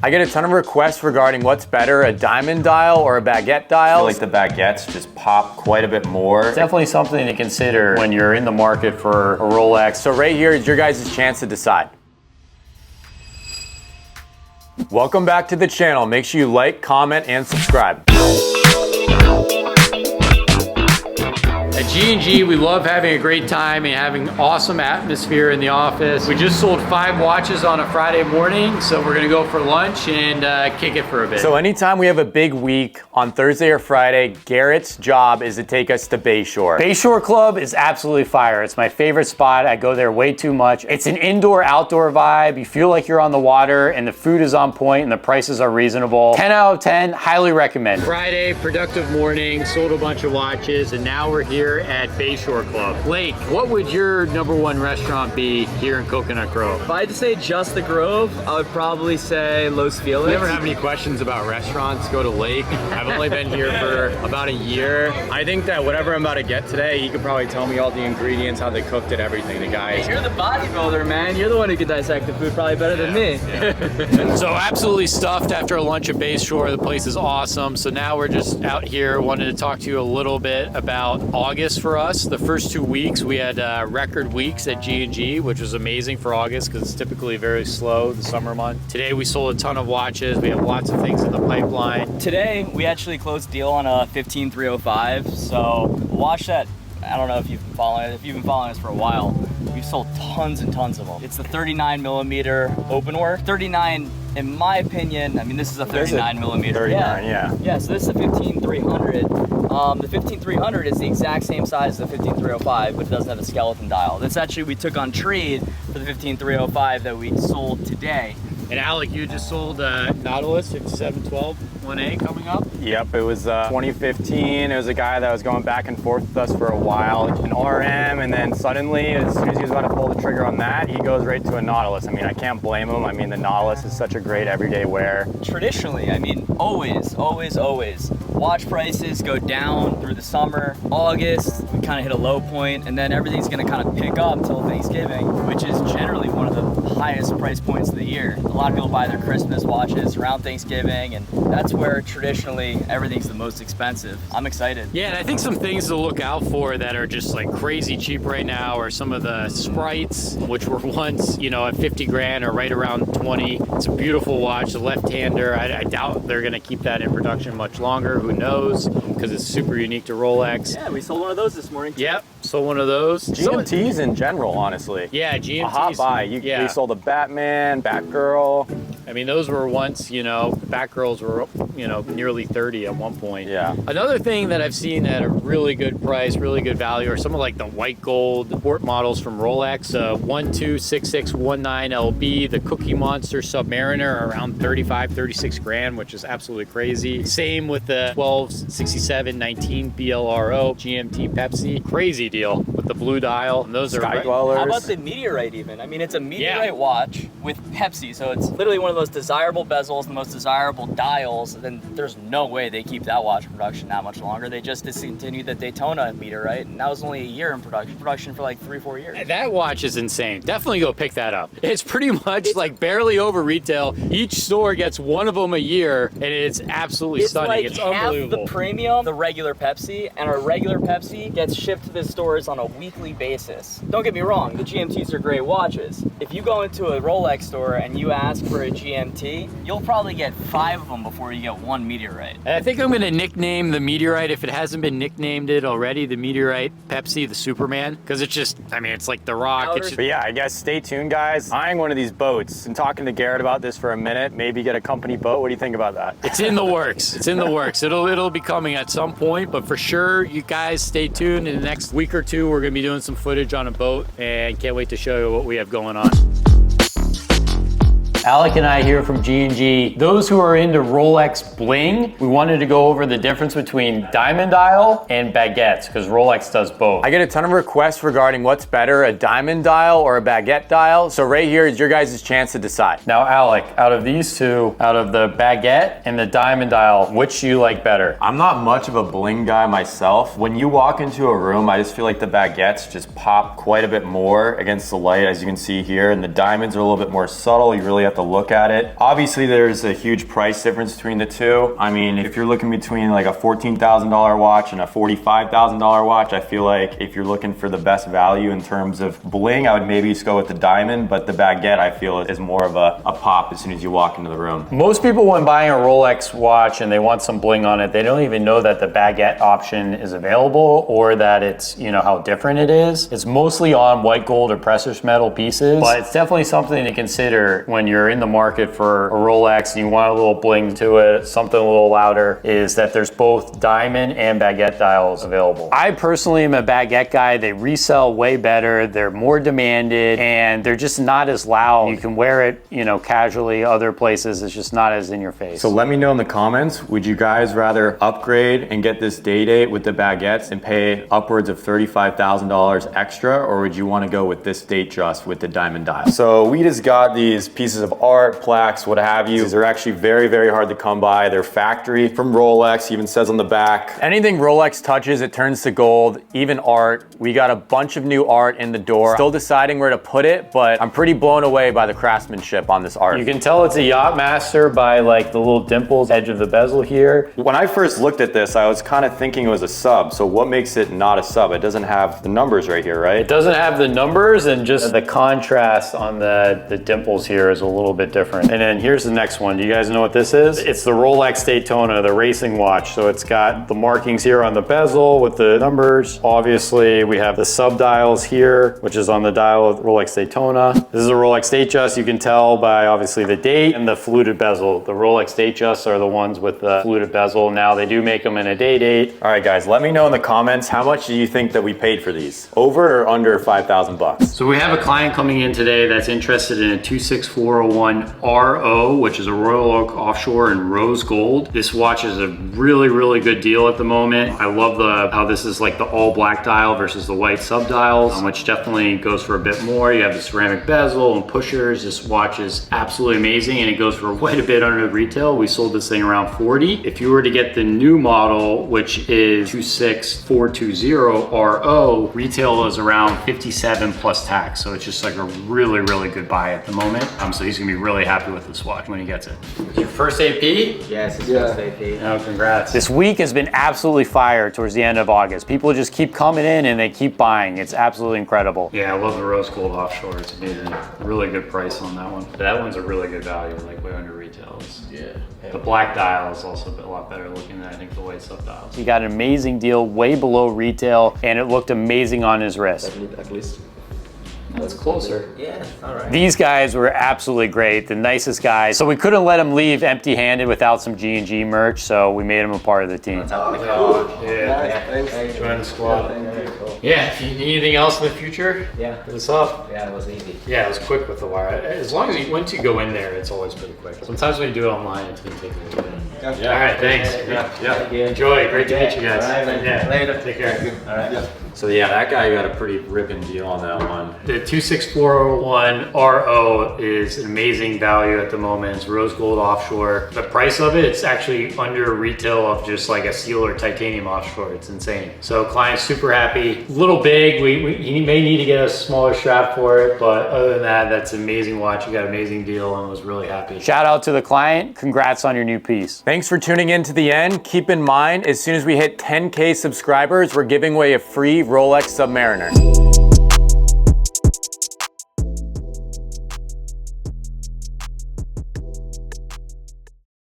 I get a ton of requests regarding what's better, a diamond dial or a baguette dial. I feel like the baguettes just pop quite a bit more. It's definitely something to consider when you're in the market for a Rolex. So right here is your guys' chance to decide. Welcome back to the channel. Make sure you like, comment, and subscribe. At G&G, we love having a great time and having awesome atmosphere in the office. We just sold 5 watches on a Friday morning, so we're gonna go for lunch and kick it for a bit. So anytime we have a big week on Thursday or Friday, Garrett's job is to take us to Bayshore. Bayshore Club is absolutely fire. It's my favorite spot. I go there way too much. It's an indoor-outdoor vibe. You feel like you're on the water and the food is on point and the prices are reasonable. 10 out of 10, highly recommend. Friday, productive morning, sold a bunch of watches, and now we're here at Bayshore Club. Blake, what would your #1 restaurant be here in Coconut Grove? If I had to say just the Grove, I would probably say Los Feliz. If you ever have any questions about restaurants, go to Lake. I've only been here for about a year. I think that whatever I'm about to get today, he could probably tell me all the ingredients, how they cooked it, everything. The guys. You're the bodybuilder, man. You're the one who can dissect the food probably better than me. So absolutely stuffed after a lunch at Bayshore. The place is awesome. So now we're just out here. Wanted to talk to you a little bit about August for us. The first 2 weeks we had record weeks at G&G, which was amazing for August because it's typically very slow the summer month. Today we sold a ton of watches. We have lots of things in the pipeline. Today we actually closed a deal on a 15305. So watch that. I don't know if you've been following it. If you've been following us for a while, we've sold tons and tons of them. It's the 39mm open work. 39, in my opinion, I mean, this is a 39mm. 39, yeah. Yeah, so this is a 15300. The 15300 is the exact same size as the 15305, but it doesn't have a skeleton dial. That's actually, we took on trade for the 15305 that we sold today. And Alec, you just sold Nautilus 5712 1A coming up? Yep, it was 2015. It was a guy that was going back and forth with us for a while. An RM, and then suddenly, as soon as he was about to pull the trigger on that, he goes right to a Nautilus. I mean, I can't blame him. I mean, the Nautilus is such a great everyday wear. Traditionally, I mean, always, watch prices go down through the summer. August, we kind of hit a low point, and then everything's gonna kind of pick up till Thanksgiving, which is generally one of the highest price points of the year. A lot of people buy their Christmas watches around Thanksgiving, and that's where traditionally everything's the most expensive. I'm excited. Yeah, and I think some things to look out for that are just like crazy cheap right now are some of the Sprites, which were once, you know, at 50 grand or right around 20. It's a beautiful watch, the left-hander. I doubt they're gonna keep that in production much longer. Who knows? Because it's super unique to Rolex. Yeah, we sold one of those this morning too. Yep, sold one of those. GMTs in general, honestly. Yeah, GMTs. A hot buy. We sold a Batman, Batgirl. I mean, those were once, you know, Batgirls were, you know, nearly 30 at one point. Yeah. Another thing that I've seen at a really good price, really good value, are some of like the white gold sport models from Rolex. 126619 LB, the Cookie Monster Submariner, around 35, 36 grand, which is absolutely crazy. Same with the 126719 BLRO GMT Pepsi. Crazy deal with the blue dial. And those Sky are Dwellers. How about the Meteorite even? I mean, it's a Meteorite watch with Pepsi, so it's literally one of those desirable bezels, the most desirable dials, then there's no way they keep that watch in production that much longer. They just discontinued the Daytona Meteorite, and that was only a year in production for like 3-4 years. That watch is insane. Definitely go pick that up. It's pretty much like barely over retail. Each store gets one of them a year, and it's absolutely stunning. Like it's half unbelievable. the premium, the regular Pepsi, and our regular Pepsi gets shipped to the stores on a weekly basis. Don't get me wrong, the GMTs are great watches. If you go into a Rolex store and you ask for a GMT, you'll probably get 5 of them before you get one Meteorite. And I think I'm gonna nickname the Meteorite, if it hasn't been nicknamed it already, the Meteorite Pepsi, the Superman, because it's just, I mean, it's like the Rock. It's just, but yeah, I guess stay tuned, guys. Eyeing one of these boats and talking to Garrett about this for a minute, maybe get a company boat. What do you think about that? it's in the works. It's in the works. It'll be coming at some point, but for sure, you guys stay tuned. In the next week or two, we're gonna be doing some footage on a boat, and can't wait to show you what we have going on. Alec and I here from G&G. Those who are into Rolex bling, we wanted to go over the difference between diamond dial and baguettes, because Rolex does both. I get a ton of requests regarding what's better, a diamond dial or a baguette dial. So right here is your guys' chance to decide. Now, Alec, out of these two, out of the baguette and the diamond dial, which do you like better? I'm not much of a bling guy myself. When you walk into a room, I just feel like the baguettes just pop quite a bit more against the light, as you can see here, and the diamonds are a little bit more subtle. You really have to look at it. Obviously, there's a huge price difference between the two. I mean, if you're looking between like a $14,000 watch and a $45,000 watch, I feel like if you're looking for the best value in terms of bling, I would maybe just go with the diamond, but the Baguette I feel is more of a pop as soon as you walk into the room. Most people when buying a Rolex watch and they want some bling on it, they don't even know that the Baguette option is available or that it's, you know, how different it is. It's mostly on white gold or precious metal pieces, but it's definitely something to consider when you're in the market for a Rolex and you want a little bling to it, something a little louder, is that there's both diamond and Baguette dials available. I personally am a Baguette guy. They resell way better. They're more demanded and they're just not as loud. You can wear it, you know, casually. Other places it's just not as in your face. So let me know in the comments, would you guys rather upgrade and get this day date with the Baguettes and pay upwards of $35,000 extra, or would you want to go with this date just with the diamond dial? So we just got these pieces of art, plaques, what have you. They're actually very, very hard to come by. They're factory from Rolex, even says on the back. Anything Rolex touches, it turns to gold, even art. We got a bunch of new art in the door. Still deciding where to put it, but I'm pretty blown away by the craftsmanship on this art. You can tell it's a Yachtmaster by like the little dimples edge of the bezel here. When I first looked at this, I was kind of thinking it was a sub. So what makes it not a sub? It doesn't have the numbers right here, right? It doesn't have the numbers, and just the contrast on the dimples here is a little bit different. And then here's the next one. Do you guys know what this is? It's the Rolex Daytona, the racing watch. So it's got the markings here on the bezel with the numbers. Obviously, we have the sub dials here, which is on the dial of Rolex Daytona. This is a Rolex Datejust. You can tell by obviously the date and the fluted bezel. The Rolex Datejusts are the ones with the fluted bezel. Now they do make them in a day date. All right, guys, let me know in the comments, how much do you think that we paid for these? Over or under 5,000 bucks? So we have a client coming in today that's interested in a 26401 RO, which is a Royal Oak Offshore in rose gold. This watch is a really, really good deal at the moment. I love how this is like the all black dial versus the white sub dials, which definitely goes for a bit more. You have the ceramic bezel and pushers. This watch is absolutely amazing and it goes for quite a bit under retail. We sold this thing around 40. If you were to get the new model, which is 26420 RO, retail is around 57 plus tax. So it's just like a really, really good buy at the moment. So he's gonna be really happy with this watch when he gets it. Your first AP? Yes, it's first AP. Oh, congrats. This week has been absolutely fire towards the end of August. People just keep coming in and they keep buying. It's absolutely incredible. Yeah, I love the rose gold Offshore. It's amazing. Really good price on that one. But that one's a really good value, like way under retail. Yeah. The black dial is also a lot better looking than I think the white sub dials. He got an amazing deal, way below retail, and it looked amazing on his wrist. At least. That's closer. Yeah, all right. These guys were absolutely great, the nicest guys. So we couldn't let them leave empty-handed without some G&G merch, so we made them a part of the team. Yeah, thanks. Join the squad. Yeah, if you need anything else in the future, Yeah. hit us up. Yeah, it was easy. Yeah, it was quick with the wire. As long as once you go in there, it's always pretty quick. Sometimes when you do it online, it can take a little bit. Yeah. All right, thanks. Yeah. Enjoy. Great to meet you guys. All right, Yeah. later. Take care. All right. Yeah. So yeah, that guy got a pretty ripping deal on that one. The 26401 RO is an amazing value at the moment. It's rose gold offshore. The price of it, it's actually under retail of just like a steel or titanium offshore. It's insane. So client's super happy. A little big. He may need to get a smaller strap for it, but other than that, that's an amazing watch. He got an amazing deal and was really happy. Shout out to the client. Congrats on your new piece. Thanks for tuning in to the end. Keep in mind, as soon as we hit 10K subscribers, we're giving away a free Rolex Submariner.